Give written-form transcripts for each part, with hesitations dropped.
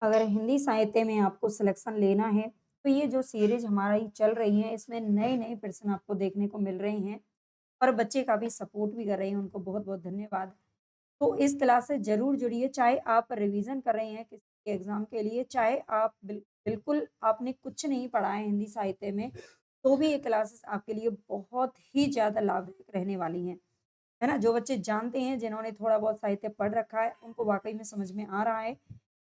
अगर हिंदी साहित्य में आपको सिलेक्शन लेना है, तो ये जो सीरीज़ हमारी चल रही है, इसमें नए-नए प्रश्न आपको देखने को मिल रहे हैं और बच्चे काफ़ी सपोर्ट भी कर रहे हैं, उनको बहुत-बहुत धन्यवाद। तो इस क्लास से ज़रूर जुड़िए, चाहे आप रिवीज़न कर रहे हैं किसी एग्ज़ाम के लिए, चाहे आप बिल्कुल आपने कुछ नहीं पढ़ा है हिंदी साहित्य में, तो भी ये क्लासेस आपके लिए बहुत ही ज़्यादा लाभदायक रहने वाली हैं। है ना? जो बच्चे जानते हैं, जिन्होंने थोड़ा बहुत साहित्य पढ़ रखा है, उनको वाक़ई में समझ में आ रहा है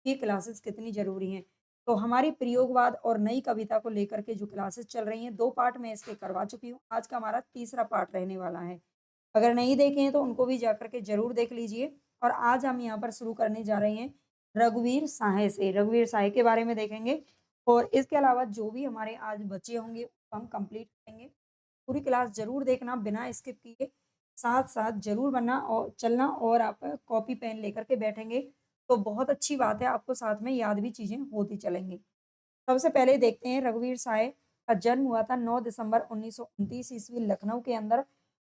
कि क्लासेस कितनी ज़रूरी हैं। तो हमारी प्रयोगवाद और नई कविता को लेकर के जो क्लासेस चल रही हैं, 2 पार्ट मैं इसके करवा चुकी हूँ। आज का हमारा तीसरा पार्ट रहने वाला है। अगर नहीं देखे हैं, तो उनको भी जाकर के ज़रूर देख लीजिए और आज हम यहाँ पर शुरू करने जा रहे हैं रघुवीर साहे से। रघुवीर साहे के बारे में देखेंगे और इसके अलावा जो भी हमारे आज बचे होंगे, वो हम कंप्लीट करेंगे। पूरी क्लास ज़रूर देखना बिना स्किप किए, साथ-साथ ज़रूर बनना और चलना और आप कॉपी पेन लेकर के बैठेंगे, तो बहुत अच्छी बात है, आपको साथ में याद भी चीज़ें होती चलेंगी। सबसे पहले देखते हैं रघुवीर साय का जन्म हुआ था 9 दिसंबर 1929 ईस्वी लखनऊ के अंदर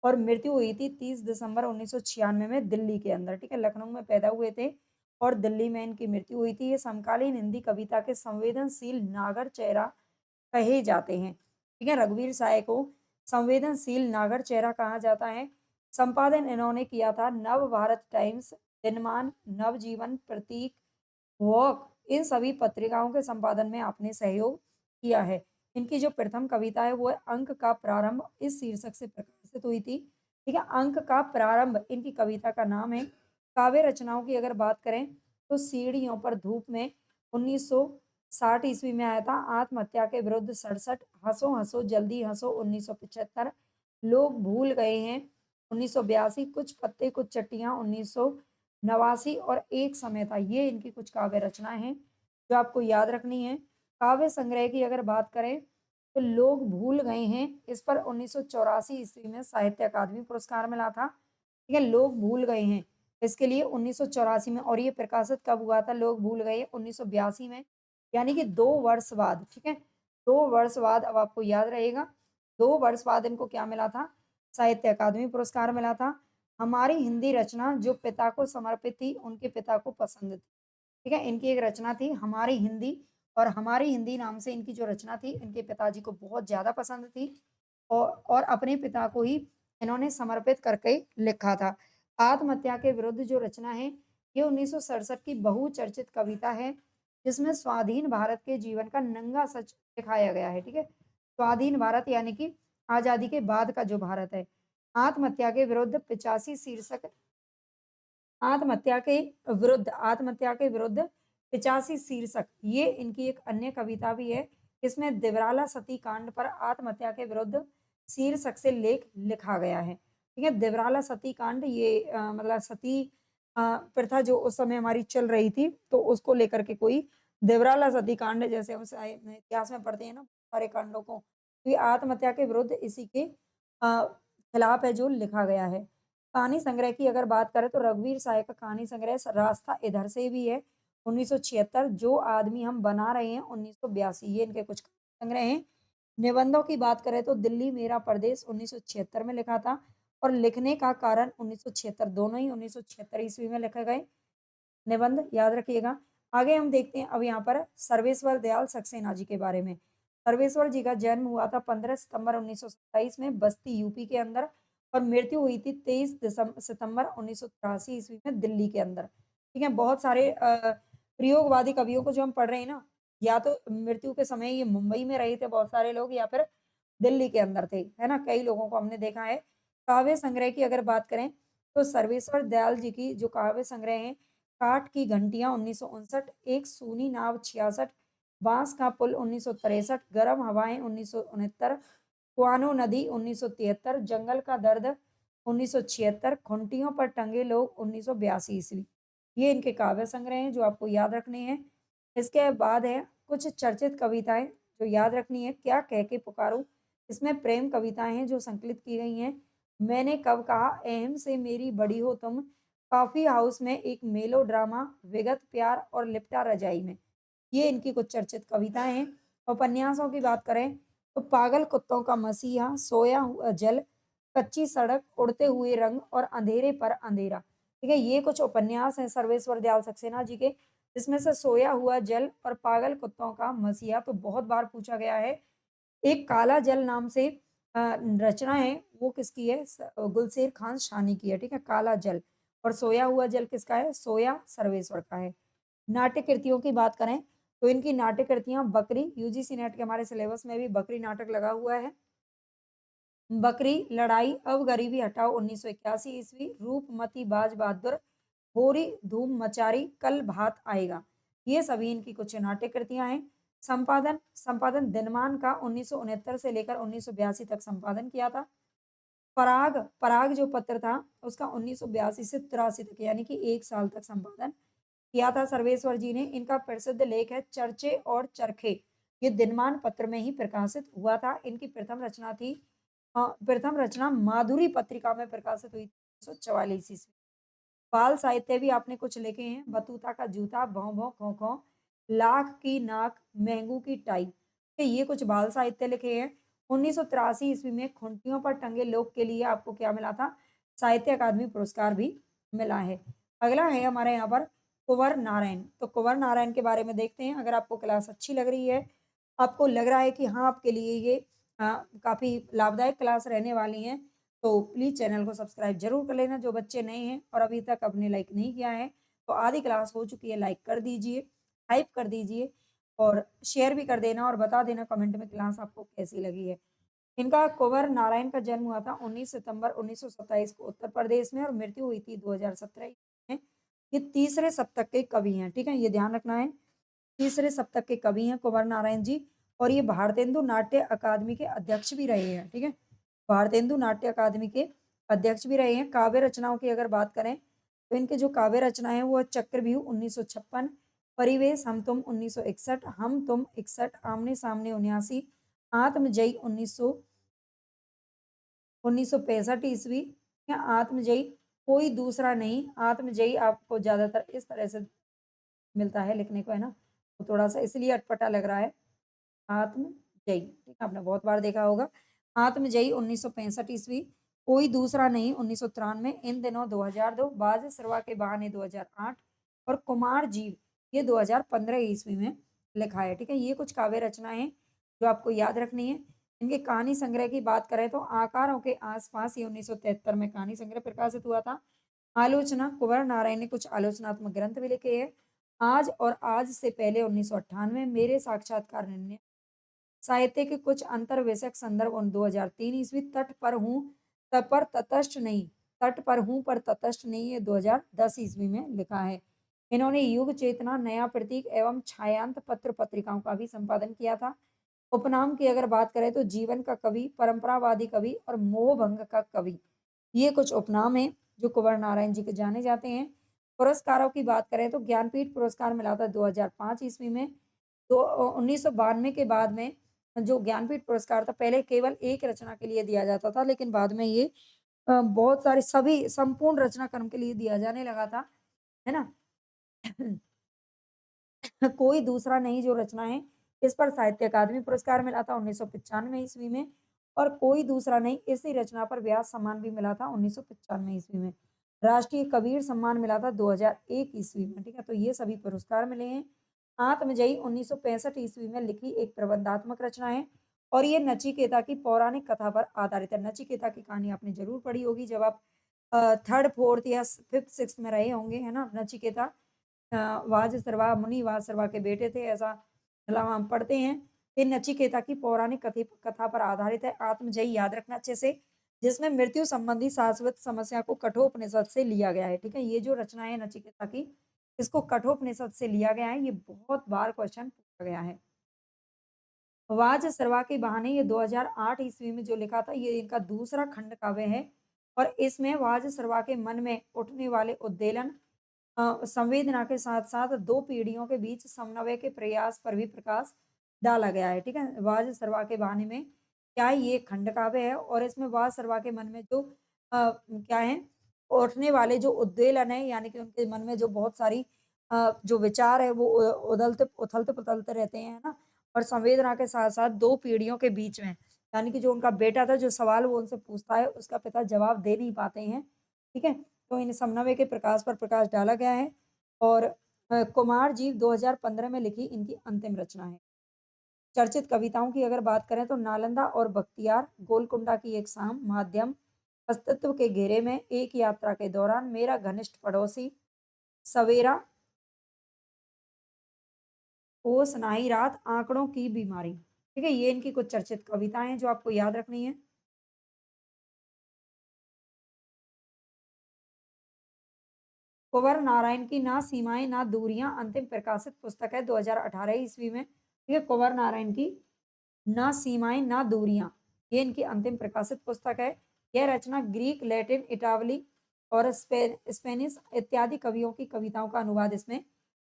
और मृत्यु हुई थी 30 दिसंबर 1996 में दिल्ली के अंदर, ठीक है? लखनऊ में पैदा हुए थे और दिल्ली में इनकी मृत्यु हुई थी। ये समकालीन हिंदी कविता के संवेदनशील नागर चेहरा कहे जाते हैं, ठीक है? रघुवीर साय को संवेदनशील नागर चेहरा कहा जाता है। संपादन इन्होंने किया था नव भारत टाइम्स, दिनमान, नवजीवन, प्रतीक, वॉक इन सभी पत्रिकाओं के संपादन में आपने सहयोग किया है। इनकी जो प्रथम कविता है वो है अंक का प्रारंभ इस शीर्षक से प्रकाशित हुई थी। ठीक है, अंक का प्रारंभ इनकी कविता का नाम है। काव्य रचनाओं की अगर बात करें तो सीढ़ियों पर धूप में 1960 ईस्वी में आया था। आत्महत्या के विरुद्ध 67, हंसो हंसो जल्दी हंसो 1975, लोग भूल गए हैं 1982, कुछ पत्ते कुछ चट्टियां 1989 और एक समय था। ये इनकी कुछ काव्य रचनाएँ हैं, जो आपको याद रखनी है। काव्य संग्रह की अगर बात करें, तो लोग भूल गए हैं, इस पर 1984 ईस्वी में साहित्य अकादमी पुरस्कार मिला था। ठीक है, लोग भूल गए हैं, इसके लिए 1984 में और ये प्रकाशित कब हुआ था? लोग भूल गए 1982 में, यानी कि 2 वर्ष बाद, ठीक है? 2 वर्ष बाद अब आपको याद रहेगा, 2 वर्ष बाद इनको क्या मिला था? साहित्य अकादमी पुरस्कार मिला था। हमारी हिंदी रचना जो पिता को समर्पित थी, उनके पिता को पसंद थी। ठीक है? इनकी एक रचना थी हमारी हिंदी और हमारी हिंदी नाम से इनकी जो रचना थी, इनके पिताजी को बहुत ज़्यादा पसंद थी और अपने पिता को ही इन्होंने समर्पित करके लिखा था। आत्महत्या के विरुद्ध जो रचना है, ये 1967 की बहुचर्चित कविता है, जिसमें स्वाधीन भारत के जीवन का नंगा सच दिखाया गया है, ठीक है? स्वाधीन भारत यानी कि आज़ादी के बाद का जो भारत है। आत्महत्या के विरुद्ध 85 शीर्षक आत्महत्या के विरुद्ध 85 शीर्षक, ये इनकी एक अन्य कविता भी है। इसमें दिवराला सती कांड पर आत्महत्या के विरुद्ध शीर्षक से लेख लिखा गया है। ठीक है? दिवराला सती कांड ये मतलब सती प्रथा जो उस समय हमारी चल रही थी, तो उसको लेकर के कोई दिवराला सती कांड जैसे हम इतिहास में पढ़ते हैं ना सारे कांडों को, तो ये आत्महत्या के विरुद्ध इसी के खिलाफ है जो लिखा गया है। कहानी संग्रह की अगर बात करें तो रघुवीर साय का कहानी संग्रह रास्ता इधर से भी है 1976, जो आदमी हम बना रहे हैं 1982, ये इनके कुछ संग्रह हैं। निबंधों की बात करें तो दिल्ली मेरा परदेश 1976 में लिखा था और लिखने का कारण 1976, दोनों ही 1976 ईस्वी में लिखे गए निबंध, याद रखिएगा। आगे हम देखते हैं अब यहाँ पर सर्वेश्वर दयाल सक्सेना जी के बारे में। सर्वेश्वर जी का जन्म हुआ था 15 सितंबर 1927 में बस्ती यूपी के अंदर और मृत्यु हुई थी 23 सितंबर 1983 ईस्वी में दिल्ली के अंदर। ठीक है, बहुत सारे प्रयोगवादी कवियों को जो हम पढ़ रहे हैं ना, या तो मृत्यु के समय ये मुंबई में रहे थे बहुत सारे लोग या फिर दिल्ली के अंदर थे, है ना? कई लोगों को हमने देखा है। काव्य संग्रह की अगर बात करें, तो सर्वेश्वर दयाल जी की जो काव्य संग्रह हैं, काठ की घंटियाँ 1959, एक सूनी नाव 66, बाँस का पुल 1963, गर्म हवाएँ 1969, कुआनो नदी 1973, जंगल का दर्द 1976, खूंटियों पर टंगे लोग 1982 ईस्वी। ये इनके काव्य संग्रह हैं जो आपको याद रखने हैं। इसके बाद है कुछ चर्चित कविताएँ जो याद रखनी है, क्या कह के पुकारूँ? इसमें प्रेम कविताएँ हैं जो संकलित की गई हैं। मैंने कब कहा अहम से मेरी बड़ी हो तुम, कॉफ़ी हाउस में एक मेलोड्रामा, विगत प्यार और लिपटा रज़ाई में। ये इनकी कुछ चर्चित कविताएँ हैं। उपन्यासों की बात करें तो पागल कुत्तों का मसीहा, सोया हुआ जल, कच्ची सड़क, उड़ते हुए रंग और अंधेरे पर अंधेरा। ठीक है, ये कुछ उपन्यास हैं सर्वेश्वर दयाल सक्सेना जी के, इसमें से सोया हुआ जल और पागल कुत्तों का मसीहा तो बहुत बार पूछा गया है। एक काला जल नाम से रचना है, वो किसकी है? गुलशेर खान शानी की है, ठीक है? काला जल। और सोया हुआ जल किसका है? सोया सर्वेश्वर का है। नाट्य कृतियों की बात करें, तो इनकी नाट्य कृतियाँ बकरी, यूजीसी नेट के हमारे सिलेबस में भी बकरी नाटक लगा हुआ है। बकरी, लड़ाई, अब गरीबी हटाओ 1981 ईस्वी, रूपमती बाज बहादुर, होरी धूम मचारी, कल भात आएगा। ये सभी इनकी कुछ नाट्य कृतियाँ हैं। संपादन संपादन दिनमान का 1969 से लेकर 1982 तक संपादन किया था। पराग पराग जो पत्र था, उसका 1982 से 83 तक यानी कि 1 साल तक संपादन किया था सर्वेश्वर जी ने। इनका प्रसिद्ध लेख है चर्चे और चरखे। ये दिनमान पत्र में ही प्रकाशित हुआ था। इनकी प्रथम रचना माधुरी पत्रिका में प्रकाशित हुई 1944 ईस्वी। बाल साहित्य भी आपने कुछ लिखे हैं, बतूता का जूता, भौं भौं खौं खौं, लाख की नाक, महंगू की टाई। ये कुछ बाल साहित्य लिखे हैं। 1983 ईस्वी में खूंटियों पर टंगे लोग के लिए आपको क्या मिला था? साहित्य अकादमी पुरस्कार भी मिला है। अगला है हमारे यहाँ पर कुंवर नारायण। तो कुंवर नारायण के बारे में देखते हैं। अगर आपको क्लास अच्छी लग रही है, आपको लग रहा है कि हाँ, आपके लिए ये काफ़ी लाभदायक क्लास रहने वाली है, तो प्लीज़ चैनल को सब्सक्राइब ज़रूर कर लेना। जो बच्चे नए हैं और अभी तक आपने लाइक नहीं किया है, तो आधी क्लास हो चुकी है, लाइक कर दीजिए, हाइप कर दीजिए और शेयर भी कर देना और बता देना कमेंट में क्लास आपको कैसी लगी है। इनका कुंवर नारायण का जन्म हुआ था 19 सितंबर 1927 को उत्तर प्रदेश में और मृत्यु हुई थी 2017 में। ये तीसरे शतक के कवि हैं, ठीक है? ये ध्यान रखना है। तीसरे शतक के कवि हैं कुंवर नारायण जी और ये भारतेंदु नाट्य अकादमी के अध्यक्ष भी रहे हैं, ठीक है? भारतेंदु नाट्य अकादमी के अध्यक्ष भी रहे हैं। काव्य रचनाओं की अगर बात करें, तो इनके जो काव्य रचनाएँ हैं, वो चक्रव्यूह 1956, परिवेश हम तुम 1961, हम तुम 61, आमने-सामने 79, आत्मजयी 1965 ईस्वी या आत्मजयी, कोई दूसरा नहीं। आत्मजयी आपको ज़्यादातर इस तरह से मिलता है लिखने को, है ना? तो थोड़ा-सा इसलिए अटपटा लग रहा है। आत्मजयी, ठीक है? आपने बहुत बार देखा होगा। आत्मजयी 1965 ईस्वी, कोई दूसरा नहीं 1993, इन दिनों 2002, बाज सरवा के बहाने 2008 और कुमार जीव ये 2015 ईस्वी में लिखा है, ठीक है? ये कुछ काव्य रचनाएँ हैं जो आपको याद रखनी है। इनके कहानी संग्रह की बात करें तो आकारों के आस-पास ये 1973 में कहानी संग्रह प्रकाशित हुआ था। आलोचना कुंवर नारायण ने कुछ आलोचनात्मक ग्रंथ भी लिखे हैं। आज और आज से पहले 1998, मेरे साक्षात्कार निर्णय, साहित्य के कुछ अंतर विषयक संदर्भ 2003 ईस्वी, तट पर हूँ पर तटस्थ नहीं, तट पर हूँ पर तटस्थ नहीं, ये 2010 ईस्वी में लिखा है। इन्होंने युग चेतना, नया प्रतीक एवं छायांत पत्र पत्रिकाओं का भी संपादन किया था। उपनाम की अगर बात करें तो जीवन का कवि, परंपरावादी कवि और मोहभंग का कवि। ये कुछ उपनाम हैं जो कुंवर नारायण जी के जाने जाते हैं। पुरस्कारों की बात करें तो ज्ञानपीठ पुरस्कार मिला था 2005 ईस्वी में। तो 1992 के बाद में जो ज्ञानपीठ पुरस्कार था, पहले केवल एक रचना के लिए दिया जाता था, लेकिन बाद में ये बहुत सारे सभी संपूर्ण रचना क्रम के लिए दिया जाने लगा था, है ना? कोई दूसरा नहीं जो रचना है, इस पर साहित्य अकादमी पुरस्कार मिला था 1995 ईस्वी में और कोई दूसरा नहीं, इसी रचना पर व्यास सम्मान भी मिला था 1995 ईस्वी में। राष्ट्रीय कबीर सम्मान मिला था 2001 ईस्वी में, ठीक है? तो ये सभी पुरस्कार मिले हैं। आत्मजयी 1965 ईस्वी में लिखी एक प्रबंधात्मक रचना है और ये नचिकेता की पौराणिक कथा पर आधारित है। नचिकेता की कहानी आपने ज़रूर पढ़ी होगी जब आप 3rd, 4th या 5th, 6th में रहे होंगे, है ना? नचिकेता वाज सर्वा मुनि वाज सर्वा के बेटे थे, ऐसा मतलब हम पढ़ते हैं। ये नचिकेता की पौराणिक कथा पर आधारित है। आत्मजयी याद रखना अच्छे से, जिसमें मृत्यु संबंधी शाश्वत समस्या को कठोपनिषद से लिया गया है, ठीक है? ये जो रचना है नचिकेता की, इसको कठोपनिषद से लिया गया है। ये बहुत बार क्वेश्चन पूछा गया है। वाज सर्वा के बहाने ये 2008 ईस्वी में जो लिखा था, ये इनका दूसरा खंड काव्य है और इसमें वाज सर्वा के मन में उठने वाले उद्वेलन, संवेदना के साथ-साथ 2 पीढ़ियों के बीच समन्वय के प्रयास पर भी प्रकाश डाला गया है, ठीक है? वाज सर्वा के बहाने में क्या है, ये खंड काव्य है और इसमें वाज सर्वा के मन में जो क्या है, उठने वाले जो उद्वेलन है, यानी कि उनके मन में जो बहुत सारी जो विचार है वो उथलते-पुथलते रहते हैं, है ना? और संवेदना के साथ-साथ 2 पीढ़ियों के बीच में, यानी कि जो उनका बेटा था, जो सवाल वो उनसे पूछता है, उसका पिता जवाब दे नहीं पाते हैं, ठीक है? तो इन समन्वय के प्रकाश पर प्रकाश डाला गया है और कुमार जी 2015 में लिखी इनकी अंतिम रचना है। चर्चित कविताओं की अगर बात करें तो नालंदा और बख्तियार, गोलकुंडा की एक शाम, माध्यम, अस्तित्व के घेरे में, एक यात्रा के दौरान, मेरा घनिष्ठ पड़ोसी, सवेरा, ओ सुनाई रात, आंकड़ों की बीमारी। ठीक है, ये इनकी कुछ चर्चित कविताएं हैं जो आपको याद रखनी है। कुंवर नारायण की ना सीमाएं ना दूरियां अंतिम प्रकाशित पुस्तक है 2018 ईस्वी में। ठीक है, कुंवर नारायण की ना सीमाएं ना दूरियां, ये इनकी अंतिम प्रकाशित पुस्तक है। यह रचना ग्रीक, लैटिन, इटावली और स्पेनिश इत्यादि कवियों की कविताओं का अनुवाद इसमें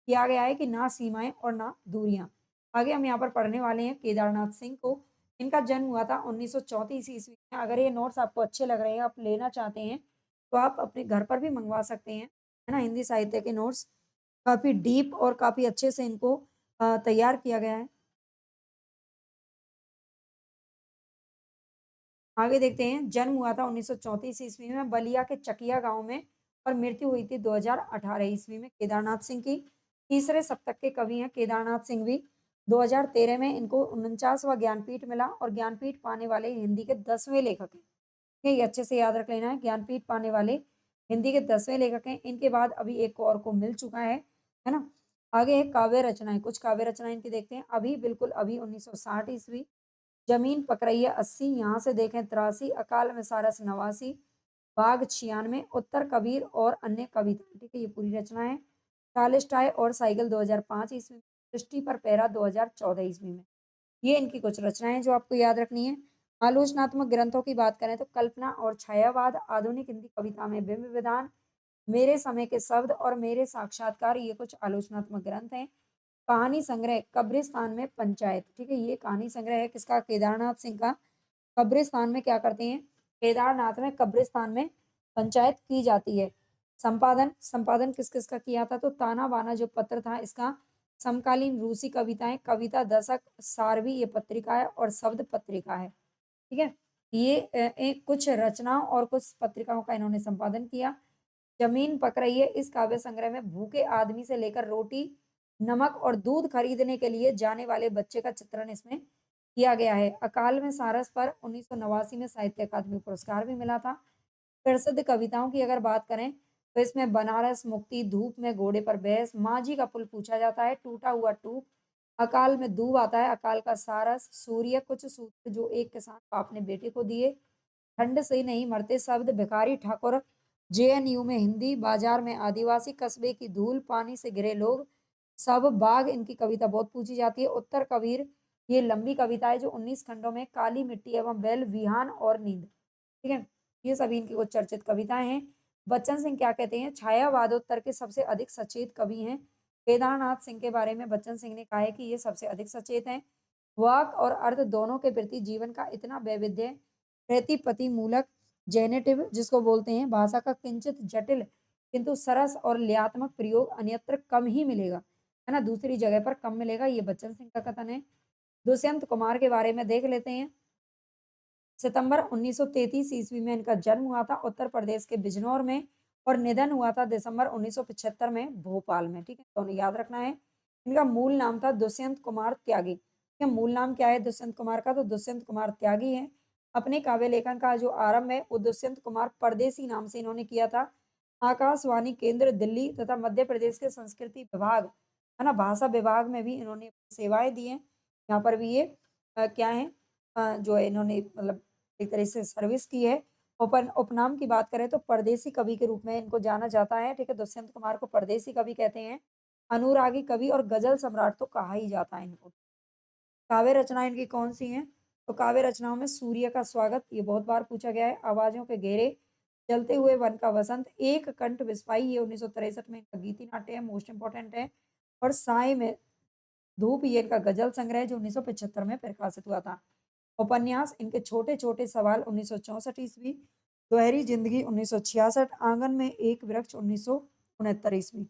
किया गया है कि ना सीमाएं और ना दूरियां। आगे हम यहाँ पर पढ़ने वाले हैं केदारनाथ सिंह को। इनका जन्म हुआ था 1934 ईस्वी में। अगर ये नोट्स आपको अच्छे लग रहे हैं, आप लेना चाहते हैं, तो आप अपने घर पर भी मंगवा सकते हैं, है ना? हिंदी साहित्य के नोट्स काफ़ी डीप और काफ़ी अच्छे से इनको तैयार किया गया है। आगे देखते हैं, जन्म हुआ था 1934 ईस्वी में बलिया के चकिया गाँव में और मृत्यु हुई थी 2018 ईस्वी में। केदारनाथ सिंह की तीसरे शतक के कवि हैं केदारनाथ सिंह भी। 2013 में इनको 49वां ज्ञानपीठ मिला और ज्ञानपीठ पाने वाले हिंदी के 10वें लेखक हैं। ये अच्छे से याद रख लेना है, ज्ञानपीठ पाने वाले हिंदी के 10वें लेखक हैं। इनके बाद अभी एक और को मिल चुका है ना? आगे है काव्य रचनाएँ, कुछ काव्य रचनाएँ इनकी देखते हैं। अभी बिल्कुल अभी 1960 ईस्वी, ज़मीन पक रही है 80, यहाँ से देखें 83, अकाल में सारस 89, बाघ 96, उत्तर कबीर और अन्य कविताएँ। ठीक है, ये पूरी रचना है। टालस्टॉय और साइकिल 2005 ईस्वी में, दृष्टि पर पहरा 2014 ईस्वी में। ये इनकी कुछ रचनाएँ हैं जो आपको याद रखनी है। आलोचनात्मक ग्रंथों की बात करें तो कल्पना और छायावाद, आधुनिक हिंदी कविता में बिंब विधान, मेरे समय के शब्द और मेरे साक्षात्कार, ये कुछ आलोचनात्मक ग्रंथ हैं। कहानी संग्रह कब्रिस्तान में पंचायत। ठीक है, ये कहानी संग्रह है किसका? केदारनाथ सिंह का। कब्रिस्तान में क्या करते हैं? केदारनाथ में कब्रिस्तान में पंचायत की जाती है। संपादन संपादन किस किस का किया था? तो ताना बाना जो पत्र था इसका, समकालीन रूसी कविताएं, कविता दशक, सारवी ये पत्रिका है और शब्द पत्रिका है। ठीक है, ये एक कुछ रचनाओं और कुछ पत्रिकाओं का इन्होंने संपादन किया। जमीन पक रही है इस काव्य संग्रह में भूखे आदमी से लेकर रोटी, नमक और दूध खरीदने के लिए जाने वाले बच्चे का चित्रण इसमें किया गया है। अकाल में सारस पर 1989 में साहित्य अकादमी पुरस्कार भी मिला था। प्रसिद्ध कविताओं की अगर बात करें तो इसमें बनारस, मुक्ति, धूप में घोड़े पर बहस, माझी का पुल पूछा जाता है, टूटा हुआ टूक, अकाल में दूब आता है, अकाल का सारस, सूर्य, कुछ सूत्र जो एक किसान को अपने बेटे को दिए, ठंड से नहीं मरते शब्द, भिखारी ठाकुर, जेएनयू में हिंदी, बाजार में आदिवासी, कस्बे की धूल, पानी से घिरे लोग, सब, बाघ, इनकी कविता बहुत पूछी जाती है। उत्तर कबीर, ये लंबी कविता है जो 19 खंडों में, काली मिट्टी एवं बैल, विहान और नींद। ठीक है, ये सभी इनकी कुछ चर्चित कविताएं हैं। बच्चन सिंह क्या कहते हैं? छायावादोत्तर के सबसे अधिक सचेत कवि हैं। केदारनाथ सिंह के बारे में बच्चन सिंह ने कहा है कि ये सबसे अधिक सचेत हैं। वाक और अर्थ दोनों के प्रति जीवन का इतना वैविध्य, प्रतिपत्ति मूलक, जेनेटिव जिसको बोलते हैं, भाषा का किंचित जटिल किंतु सरस और लयात्मक प्रयोग अन्यत्र कम ही मिलेगा, है ना? दूसरी जगह पर कम मिलेगा, ये बच्चन सिंह का कथन है। दुष्यंत कुमार के बारे में देख लेते हैं। सितंबर 1933 ईस्वी में इनका जन्म हुआ था उत्तर प्रदेश के बिजनौर में और निधन हुआ था दिसंबर 1975 में भोपाल में। ठीक है, तो उन्हें याद रखना है। इनका मूल नाम था दुष्यंत कुमार त्यागी। ठीक है, मूल नाम क्या है दुष्यंत कुमार का? तो दुष्यंत कुमार त्यागी है। अपने काव्य लेखन का जो आरंभ है वो दुष्यंत कुमार परदेसी नाम से इन्होंने किया था। आकाशवाणी केंद्र दिल्ली तथा मध्य प्रदेश के संस्कृति विभाग, है ना, भाषा विभाग में भी इन्होंने सेवाएं दी हैं। यहाँ पर भी ये क्या है, जो है इन्होंने मतलब एक तरह से सर्विस की है। उपनाम की बात करें तो परदेसी कवि के रूप में इनको जाना जाता है। ठीक है, दुष्यंत कुमार को परदेसी कवि कहते हैं। अनुरागी कवि और गजल सम्राट तो कहा ही जाता है इनको। काव्य रचनाएं इनकी कौन-सी हैं? तो काव्य रचनाओं में सूर्य का स्वागत, ये बहुत बार पूछा गया है। आवाज़ों के घेरे, जलते हुए वन का वसंत, एक कंठ विस्फाई, ये 1963 में इनका गीति नाट्य है, मोस्ट इम्पोर्टेंट है। और साए में धूप, ये इनका गज़ल संग्रह है जो 1975 में प्रकाशित हुआ था। उपन्यास इनके छोटे-छोटे सवाल 1964 ईस्वी, दोहरी ज़िंदगी 1966, आँगन में एक वृक्ष 1969 ईस्वी।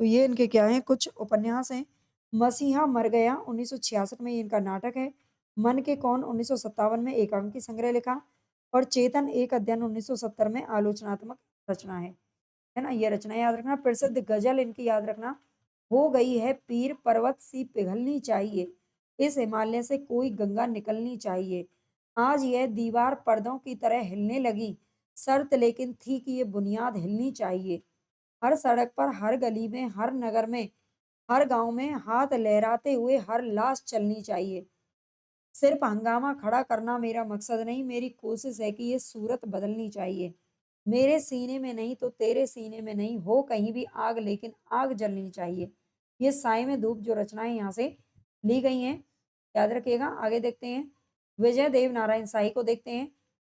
तो ये इनके क्या हैं, कुछ उपन्यास हैं। मसीहा मर गया 1966 में ये इनका नाटक है। मन के कौन 1957 में एकांकी संग्रह लिखा और चेतन एक अध्ययन 1970 में आलोचनात्मक रचना है ना? ये रचना याद रखना। प्रसिद्ध गज़ल इनकी याद रखना, हो गई है पीर पर्वत सी पिघलनी चाहिए, इस हिमालय से कोई गंगा निकलनी चाहिए। आज यह दीवार पर्दों की तरह हिलने लगी, शर्त लेकिन थी कि ये बुनियाद हिलनी चाहिए। हर सड़क पर, हर गली में, हर नगर में, हर गांव में हाथ लहराते हुए हर लाश चलनी चाहिए। सिर्फ हंगामा खड़ा करना मेरा मकसद नहीं, मेरी कोशिश है कि ये सूरत बदलनी चाहिए। मेरे सीने में नहीं तो तेरे सीने में नहीं, हो कहीं भी आग लेकिन आग जलनी चाहिए। ये साए में धूप जो रचनाएँ यहाँ से ली गई हैं, याद रखिएगा। आगे देखते हैं, विजय देव नारायण साई को देखते हैं।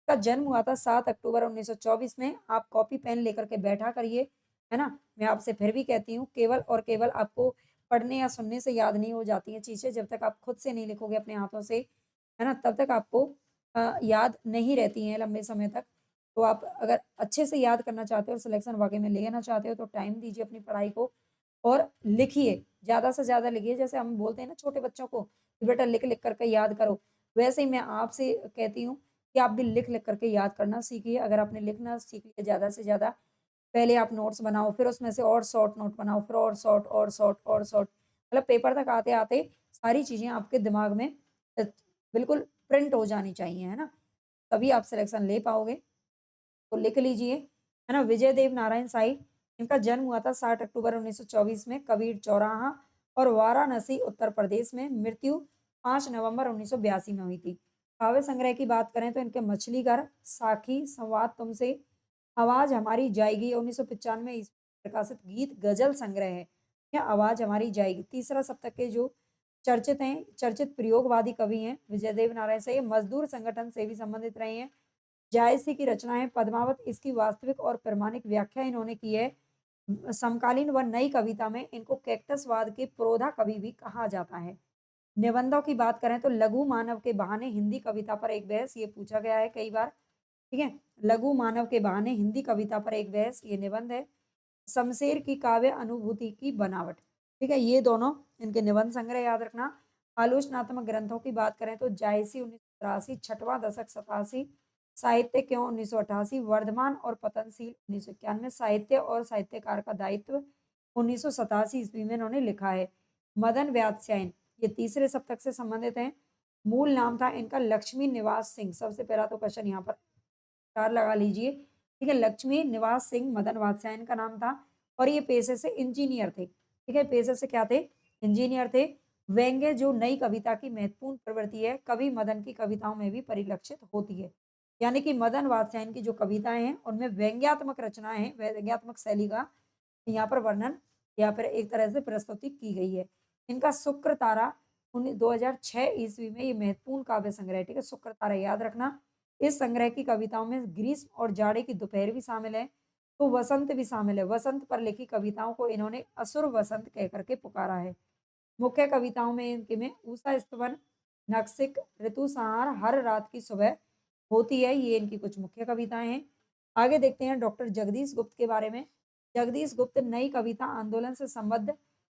का जन्म हुआ था 7 अक्टूबर 1924 में। आप कॉपी पेन लेकर के बैठा करिए, है ना? मैं आपसे फिर भी कहती हूँ, केवल और केवल आपको पढ़ने या सुनने से याद नहीं हो जाती हैं चीज़ें, जब तक आप खुद से नहीं लिखोगे अपने हाथों से, है ना? तब तक आपको याद नहीं रहती हैं लंबे समय तक। तो आप अगर अच्छे से याद करना चाहते हो और सिलेक्शन वाक़ई में लेना चाहते हो, तो टाइम दीजिए अपनी पढ़ाई को और लिखिए, ज़्यादा से ज़्यादा लिखिए। जैसे हम बोलते हैं ना छोटे बच्चों को कि बेटा लिख-लिख कर के याद करो, वैसे ही मैं आपसे कहती हूँ कि आप भी लिख-लिख कर के याद करना सीखिए। अगर आपने लिखना सीख लिया ज़्यादा से ज़्यादा, पहले आप नोट्स बनाओ, फिर उसमें से और शॉर्ट नोट बनाओ, फिर और शॉर्ट और शॉर्ट और शॉर्ट, मतलब पेपर तक आते-आते सारी चीज़ें आपके दिमाग में बिल्कुल प्रिंट हो जानी चाहिए, है ना? तभी आप सिलेक्शन ले पाओगे। तो लिख लीजिए, है ना? विजय देव नारायण साई, इनका जन्म हुआ था 60 अक्टूबर 1924 में कबीर चौराहा और वाराणसी, उत्तर प्रदेश में। मृत्यु 5 नवंबर 1982 में हुई थी। काव्य संग्रह की बात करें तो इनके मछली घर, साखी, संवाद तुमसे, आवाज़ हमारी जाएगी, 1995 ईस्वी में प्रकाशित गीत गज़ल संग्रह है। यह आवाज़ हमारी जाएगी। तीसरा सप्तक के जो चर्चित हैं, चर्चित प्रयोगवादी कवि हैं, विजय देव नारायण से ये मज़दूर संगठन से भी संबंधित रहे हैं। जायसी की रचनाएँ पद्मावत, इसकी वास्तविक और प्रामाणिक व्याख्या इन्होंने की है। समकालीन व नई कविता में इनको कैक्टसवाद के प्रोधा कवि भी कहा जाता है। निबंधों की बात करें तो लघु मानव के बहाने हिंदी कविता पर एक बहस, ये पूछा गया है कई बार, ठीक है? लघु मानव के बहाने हिंदी कविता पर एक बहस, ये निबंध है। शमशेर की काव्य अनुभूति की बनावट, ठीक है? ये दोनों इनके निबंध संग्रह याद रखना। आलोचनात्मक ग्रंथों की बात करें तो जायसी 1983, छठवां दशक 87, साहित्य क्यों 1988, वर्धमान और पतनशील 1991, साहित्य और साहित्यकार का दायित्व 1987 ईस्वी में इन्होंने लिखा है। मदन व्यात्स्यायन, ये तीसरे सप्तक से संबंधित हैं। मूल नाम था इनका लक्ष्मी निवास सिंह। सबसे पहला तो क्वेश्चन यहाँ पर स्टार लगा लीजिए, ठीक है? लक्ष्मी निवास सिंह मदन वात्स्यायन का नाम था और ये पेशे से इंजीनियर थे, ठीक है? पेशे से क्या थे? इंजीनियर थे। व्यंग्य जो नई कविता की महत्वपूर्ण प्रवृत्ति है, कवि मदन की कविताओं में भी परिलक्षित होती है। यानी कि मदन वात्स्यायन की जो कविताएँ हैं, उनमें व्यंग्यात्मक रचनाएँ हैं, व्यंग्यात्मक शैली का यहाँ पर वर्णन या फिर एक तरह से प्रस्तुति की गई है। इनका शुक्र तारा 2006 ईस्वी में ये महत्वपूर्ण काव्य संग्रह है, ठीक है? शुक्र तारा याद रखना। इस संग्रह की कविताओं में ग्रीष्म और जाड़े की दोपहर भी शामिल है, तो वसंत भी शामिल है। वसंत पर लिखी कविताओं को इन्होंने असुर वसंत कह कर के पुकारा है। मुख्य कविताओं में इनके में उषा स्तवन, नक्सिक, ऋतुसंहार, हर रात की सुबह होती है, ये इनकी कुछ मुख्य कविताएँ हैं। आगे देखते हैं डॉक्टर जगदीश गुप्त के बारे में। जगदीश गुप्त नई कविता आंदोलन से संबद्ध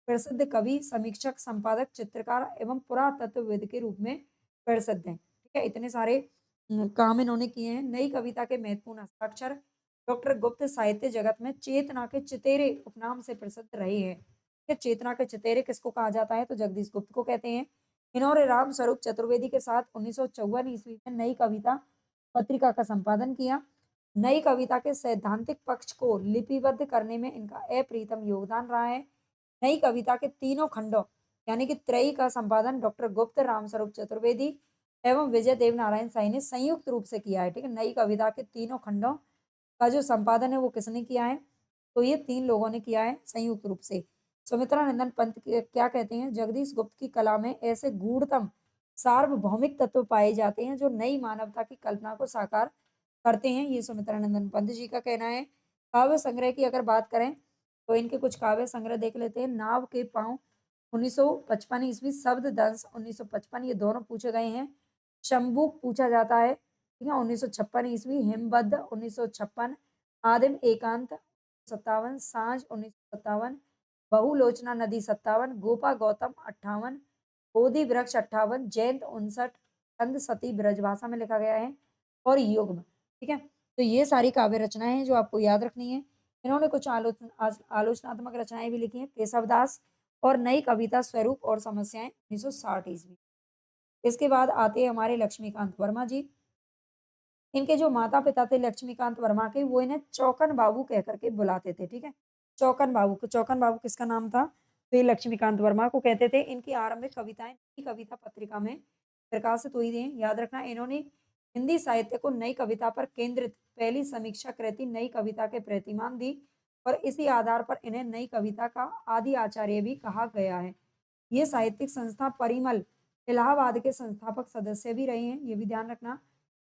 प्रसिद्ध कवि, समीक्षक, संपादक, चित्रकार एवं पुरातत्वविद के रूप में प्रसिद्ध हैं। ठीक है? इतने सारे काम इन्होंने किए हैं। नई कविता के महत्वपूर्ण हस्ताक्षर, डॉक्टर गुप्त साहित्य जगत में चेतना के चितेरे उपनाम से प्रसिद्ध रहे हैं। ठीक है? चेतना के चितेरे किसको कहा जाता है? तो जगदीश गुप्त को कहते हैं। इन्होंने राम स्वरूप चतुर्वेदी के साथ 1954 ईस्वी में नई कविता पत्रिका का संपादन किया। नई कविता के सैद्धांतिक पक्ष को लिपिबद्ध करने में इनका अप्रीतम योगदान रहा है। नई कविता के तीनों खंडों यानी कि त्रयी का संपादन डॉक्टर गुप्त, रामस्वरूप चतुर्वेदी एवं विजय देव नारायण साई ने संयुक्त रूप से किया है। ठीक है? नई कविता के तीनों खंडों का जो संपादन है वो किसने किया है? तो ये 3 लोगों ने किया है संयुक्त रूप से। सुमित्रा नंदन पंत क्या कहते हैं? जगदीश गुप्त की कला में ऐसे गूढ़तम सार्वभौमिक तत्व पाए जाते हैं जो नई मानवता की कल्पना को साकार करते हैं, ये सुमित्रा नंदन पंत जी का कहना है। काव्य संग्रह की अगर बात करें, तो इनके कुछ काव्य संग्रह देख लेते हैं। नाव के पाँव 1955 ईस्वी, शब्द दंश 1955, ये दोनों पूछे गए हैं। शंबुक पूछा जाता है, ठीक है? 1956 ईस्वी, हिमबद्ध 1956, आदिम एकांत 57, साँझ 1957, बहुलोचना नदी 57, गोपा गौतम 58, बोधि वृक्ष 58, जयंत 59, छंद सती ब्रजभाषा में लिखा गया है और युग्म, ठीक है? तो ये सारी काव्य रचनाएँ हैं जो आपको याद रखनी है। इन्होंने कुछ आलोचनात्मक रचनाएँ भी लिखी हैं। केशवदास और नई कविता स्वरूप और समस्याएं 1960 ईस्वी। इसके बाद आते हैं हमारे लक्ष्मीकांत वर्मा जी। इनके जो माता-पिता थे लक्ष्मीकांत वर्मा के, वो इन्हें चौकन बाबू कह कर के बुलाते थे, ठीक है? चौकन बाबू किसका नाम था? तो ये लक्ष्मीकांत वर्मा को कहते थे। इनकी आरंभिक कविताएँ नई कविता पत्रिका में प्रकाशित हुई थीं। याद रखना, इन्होंने हिंदी साहित्य को नई कविता पर केंद्रित पहली समीक्षा कृति नई कविता के प्रतिमान दी और इसी आधार पर इन्हें नई कविता का आदि आचार्य भी कहा गया है। ये साहित्यिक संस्था परिमल, इलाहाबाद के संस्थापक सदस्य भी रहे हैं, ये भी ध्यान रखना।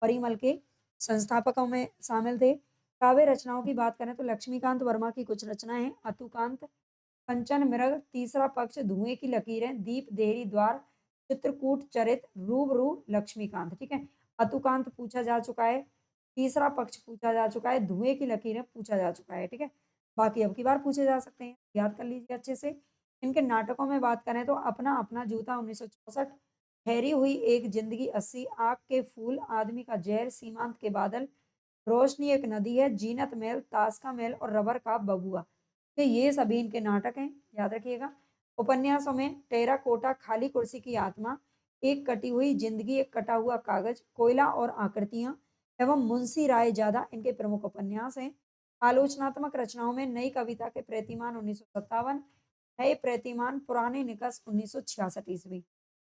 परिमल के संस्थापकों में शामिल थे। काव्य रचनाओं की बात करें तो लक्ष्मीकांत वर्मा की कुछ रचनाएँ हैं, अतुकांत, कंचन मृग, तीसरा पक्ष, धुएँ की लकीरें, दीप देहरी द्वार, चित्रकूट चरित, रूबरू लक्ष्मीकांत, ठीक है? अतुकांत पूछा जा चुका है, तीसरा पक्ष पूछा जा चुका है, धुएँ की लकीरें पूछा जा चुका है, ठीक है? बाकी अब की बार पूछे जा सकते हैं, याद कर लीजिए अच्छे से। इनके नाटकों में बात करें तो अपना अपना जूता 1964, ठहरी हुई एक जिंदगी 80, आग के फूल, आदमी का जहर, सीमांत के बादल, रोशनी एक नदी है, जीनत महल, ताश का महल और रबर का बबुआ। तो ये सभी इनके नाटक हैं, याद रखिएगा। उपन्यासों में टेराकोटा, खाली कुर्सी की आत्मा, एक कटी हुई जिंदगी, एक कटा हुआ कागज, कोयला और आकृतियां एवं मुंशी राय ज्यादा इनके प्रमुख उपन्यास हैं। आलोचनात्मक रचनाओं में नई कविता के प्रतिमान 1957, नए प्रतिमान पुराने निकष 1966 ईस्वी।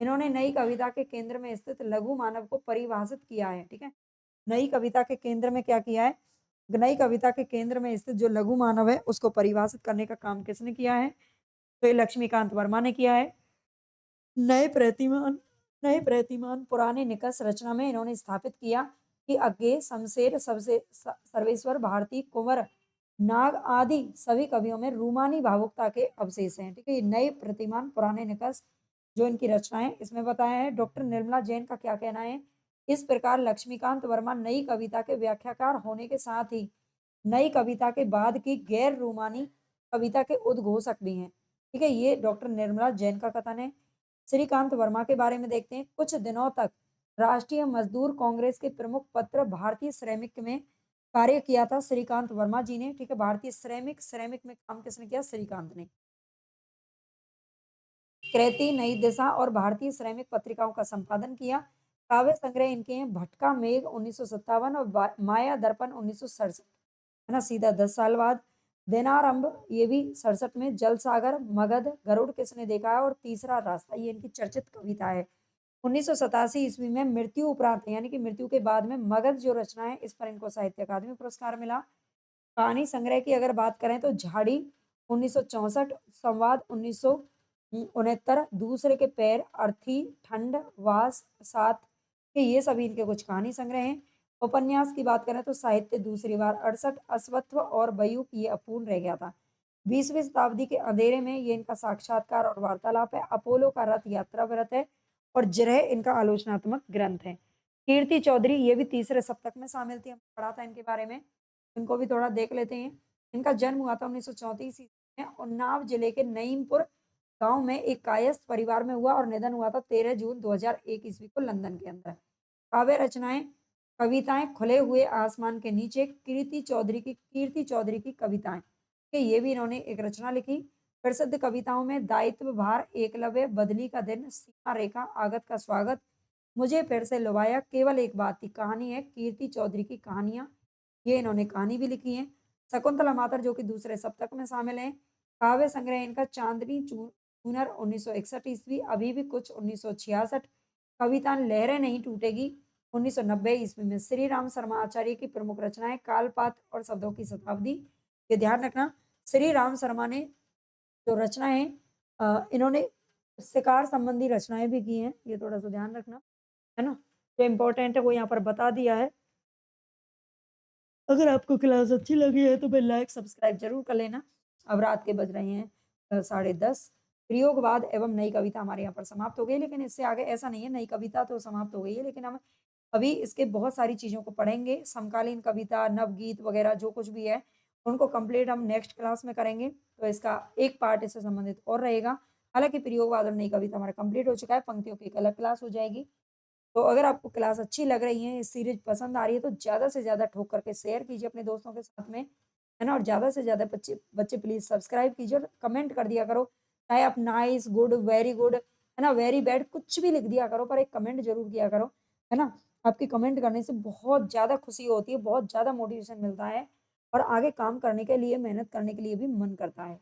इन्होंने नई कविता के केंद्र में स्थित लघु मानव को परिभाषित किया है, ठीक है? नई कविता के केंद्र में क्या किया है? नई कविता के केंद्र में स्थित जो लघु मानव है, उसको परिभाषित करने का काम किसने किया है? तो ये लक्ष्मीकांत वर्मा ने किया है। नए प्रतिमान नए प्रतिमान पुराने निकष रचना में इन्होंने स्थापित किया कि अज्ञे, शमशेर, सबसे सर्वेश्वर भारती, कुंवर, नाग आदि सभी कवियों में रूमानी भावुकता के अवशेष हैं, ठीक है? ये नए प्रतिमान पुराने निकष जो इनकी रचनाएं इसमें बताया है। डॉक्टर निर्मला जैन का क्या कहना है? इस प्रकार लक्ष्मीकांत वर्मा नई कविता के व्याख्याकार होने के साथ ही नई कविता के बाद की गैर रूमानी कविता के उद्घोषक भी हैं, ठीक है? ये डॉक्टर निर्मला जैन का कथन है। श्रीकांत वर्मा के बारे में देखते हैं। कुछ दिनों तक राष्ट्रीय मजदूर कांग्रेस के प्रमुख पत्र भारतीय श्रमिक में कार्य किया था श्रीकांत वर्मा जी ने, ठीक है? भारतीय श्रमिक श्रमिक में काम किसने किया? श्रीकांत ने। कृति, नई दिशा और भारतीय श्रमिक पत्रिकाओं का संपादन किया। काव्य संग्रह इनके हैं भटका मेघ 1957 और माया दर्पण 1967, है ना? सीधा 10 साल बाद। दिनारंभ ये भी 67 में, जलसागर, मगध, गरुड़ किसने देखा है और तीसरा रास्ता, ये इनकी चर्चित कविता है। 1987 ईस्वी में मृत्यु उपरांत यानी कि मृत्यु के बाद में मगध जो रचना है, इस पर इनको साहित्य अकादमी पुरस्कार मिला। कहानी संग्रह की अगर बात करें तो झाड़ी 1964, संवाद 1969, दूसरे के पैर, अर्थी, ठंड, वास, सात, के ये सभी इनके कुछ कहानी संग्रह हैं। उपन्यास की बात करें तो साहित्य दूसरी बार 68, अश्वत्थ और बयूक ये अपूर्ण रह गया था। 20वीं शताब्दी के अंधेरे में ये इनका साक्षात्कार और वार्तालाप है। अपोलो का रथ यात्रा व्रत है और जिरह इनका आलोचनात्मक ग्रंथ है। कीर्ति चौधरी ये भी तीसरे सप्तक में शामिल थी, हमने पढ़ा था इनके बारे में। इनको भी थोड़ा देख लेते हैं। इनका जन्म हुआ था 1934 ईस्वी में उन्नाव जिले के नईमपुर गाँव में एक कायस्थ परिवार में हुआ और निधन हुआ था 13 जून 2001 ईस्वी को लंदन के अंदर। काव्य रचनाएँ, कविताएँ, खुले हुए आसमान के नीचे, कीर्ति चौधरी की कविताएँ, कि ये भी इन्होंने एक रचना लिखी। प्रसिद्ध कविताओं में दायित्व भार, एकलव्य, बदली का दिन, सीमा रेखा, आगत का स्वागत, मुझे फिर से लुभाया, केवल एक बात थी, कहानी है कीर्ति चौधरी की कहानियाँ, ये इन्होंने कहानी भी लिखी है। शकुंतला मातर जो कि दूसरे सप्तक में शामिल हैं। काव्य संग्रह इनका चांदनी चूनर 1961 ईस्वी, अभी भी कुछ 1966, कविता लहरें नहीं टूटेगी 1990 ईस्वी में। श्री राम शर्मा आचार्य की प्रमुख रचनाएं कालपात और शब्दों की शताब्दी, ये ध्यान रखना। श्री राम शर्मा ने जो रचना है इन्होंने शिकार संबंधी रचनाएं भी की हैं, ये थोड़ा सा ध्यान रखना, है ना? जो इम्पोर्टेंट है वो यहाँ पर बता दिया है। अगर आपको क्लास अच्छी लगी है तो फिर लाइक सब्सक्राइब जरूर कर लेना। अब रात के बज रहे हैं 10:30। प्रयोगवाद एवं नई कविता हमारे यहाँ पर समाप्त हो गई, लेकिन इससे आगे ऐसा नहीं है, नई कविता तो समाप्त हो गई है, लेकिन हम अभी इसके बहुत सारी चीज़ों को पढ़ेंगे। समकालीन कविता, नवगीत वगैरह जो कुछ भी है, उनको कंप्लीट हम नेक्स्ट क्लास में करेंगे। तो इसका एक पार्ट इससे संबंधित और रहेगा। हालाँकि प्रयोगवाद और नई कविता हमारा कंप्लीट हो चुका है, पंक्तियों की एक अलग क्लास हो जाएगी। तो अगर आपको क्लास अच्छी लग रही है, ये सीरीज़ पसंद आ रही है, तो ज़्यादा से ज़्यादा ठोक करके शेयर कीजिए अपने दोस्तों के साथ में, है ना? और ज़्यादा से ज़्यादा बच्चे बच्चे प्लीज़ सब्सक्राइब कीजिए और कमेंट कर दिया करो चाहे आप नाइस, गुड, वेरी गुड, है ना, वेरी बैड कुछ भी लिख दिया करो पर एक कमेंट ज़रूर किया करो, है ना? आपके कमेंट करने से बहुत ज़्यादा खुशी होती है, बहुत ज़्यादा मोटिवेशन मिलता है और आगे काम करने के लिए, मेहनत करने के लिए भी मन करता है।